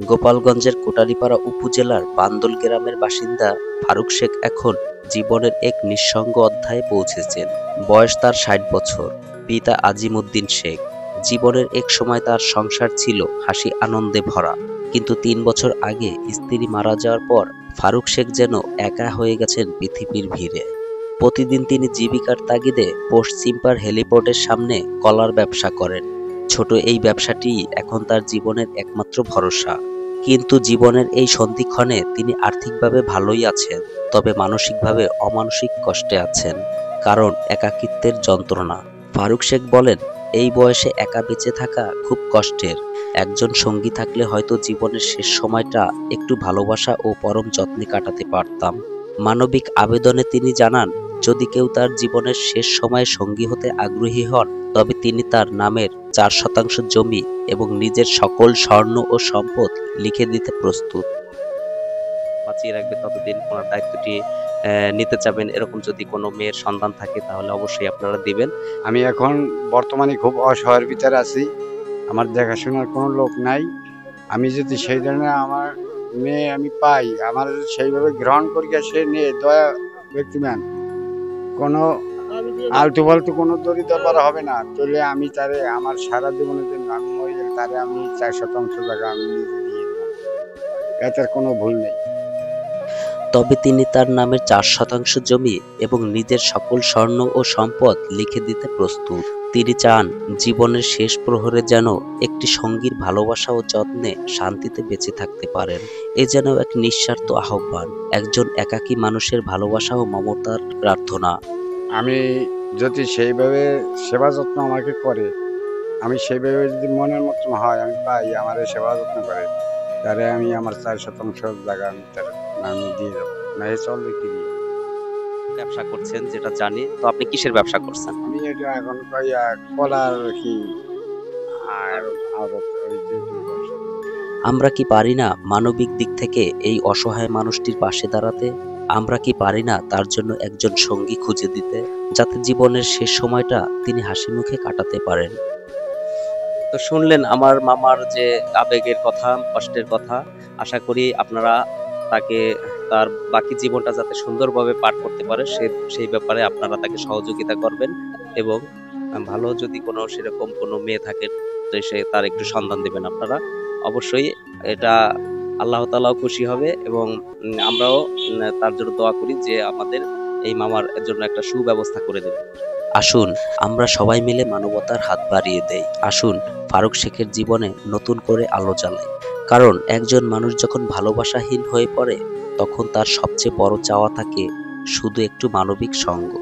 গোপালগঞ্জের কোটালীপাড়া উপজেলার বান্দল গ্রামের বাসিন্দা ফারুক শেখ এখন জীবনের এক নিঃসঙ্গ অধ্যায়ে পৌঁছেছেন। বয়স তার ৬০ বছর। পিতা আজিম উদ্দিন শেখ। জীবনের এক সময় তার সংসার ছিল হাসি আনন্দে ভরা, কিন্তু ৩ বছর আগে স্ত্রী মারা যাওয়ার পর ফারুক শেখ যেন একা হয়ে গেছেন পৃথিবীর ভিড়ে। প্রতিদিন তিনি জীবিকার তাগিদে পশ্চিমপাড় হেলিপোর্টের সামনে কলার ব্যবসা করেন। ছোট এই ব্যবসাটি এখন তার জীবনের একমাত্র ভরসা। কিন্তু জীবনের এই সন্ধিক্ষণে তিনি আর্থিকভাবে ভালোই আছেন, তবে মানসিকভাবে অমানসিক কষ্টে আছেন, কারণ একাকিত্বের যন্ত্রণা। ফারুক শেখ বলেন, এই বয়সে একা বেঁচে থাকা খুব কষ্টের। একজন সঙ্গী থাকলে হয়তো জীবনের শেষ সময়টা একটু ভালোবাসা ও পরম যত্নে কাটাতে পারতাম। মানবিক আবেদনে তিনি জানান, যদি কেউ তার জীবনের শেষ সময়ে সঙ্গী হতে আগ্রহী হন, তবে তিনি তার নামের ৪% জমি এবং নিজের সকল স্বর্ণ ও সম্পদ লিখে দিতে প্রস্তুত। বাঁচিয়ে রাখবে ততদিন ওনার দায়িত্বটি নিতে চাবেন। এরকম যদি কোনো মেয়ের সন্ধান থাকে তাহলে অবশ্যই আপনারা দিবেন। আমি এখন বর্তমানে খুব অসহায়ের ভিতরে আছি। আমার দেখাশোনার কোনো লোক নাই। আমি যদি সেই ধরনের আমার মেয়ে আমি পাই, আমার সেইভাবে গ্রহণ করিয়া সে নিয়ে দয়া ব্যক্তিমান কোনো আলতু ফালতু কোনো দরিদ্র করা হবে না, তাহলে আমি তারে আমার সারা জীবনের জন্য আমি মরে গেলে তারে আমি ৪% টাকা আমি নিজে দিয়ে দেবো। এটার কোনো ভুল নেই। তবে তিনি তার নামের ৪% জমি এবং নিজের সকল স্বর্ণ ও সম্পদ লিখে দিতে প্রস্তুত। তিনি চান জীবনের শেষ প্রহরে যেন একটি সঙ্গীর ভালোবাসা ও যত্নে শান্তিতে বেঁচে থাকতে পারেন। এ যেন এক নিঃস্বার্থ আহ্বান, একজন একাকী মানুষের ভালোবাসা ও মমতার প্রার্থনা। আমি যদি সেইভাবে সেবা যত্ন আমাকে করে, আমি সেইভাবে যদি মনের মতন হয়, আমি পাই আমার সেবা যত্ন করে, তারে আমি আমার ৪% জায়গা আমি তার নামে দিয়ে দেবো। না এ চলবে কি দিয়ে? ব্যবসা করছেন যেটা জানি, তো আপনি কিসের ব্যবসা করছেন? আমি এটা এখন কলার কি আর ওই যে ব্যবসা। আমরা কি পারি না মানবিক দিক থেকে এই অসহায় মানুষটির পাশে দাঁড়াতে? আমরা কি পারি না তার জন্য একজন সঙ্গী খুঁজে দিতে, যাতে জীবনের শেষ সময়টা তিনি হাসি মুখে কাটাতে পারেন? তো শুনলেন আমার মামার যে আবেগের কথা, কষ্টের কথা। আশা করি আপনারা তাকে তার বাকি জীবনটা যাতে সুন্দরভাবে পার করতে পারে সেই ব্যাপারে আপনারা তাকে সহযোগিতা করবেন, এবং ভালো যদি কোনো সেরকম কোনো মেয়ে থাকে তো সে তার একটু সন্ধান দেবেন আপনারা। অবশ্যই এটা আল্লাহ তাআলাও খুশি হবে, এবং আমরাও তার জন্য দোয়া করি যে আমাদের এই মামার জন্য একটা সুব্যবস্থা করে দেবে। আসুন আমরা সবাই মিলে মানবতার হাত বাড়িয়ে দেই। আসুন ফারুক শেখের জীবনে নতুন করে আলো জ্বালাই। কারণ একজন মানুষ যখন ভালোবাসাহীন হয়ে পড়ে, তখন তার সবচেয়ে বড় চাওয়া থাকে শুধু একটু মানবিক সঙ্গ।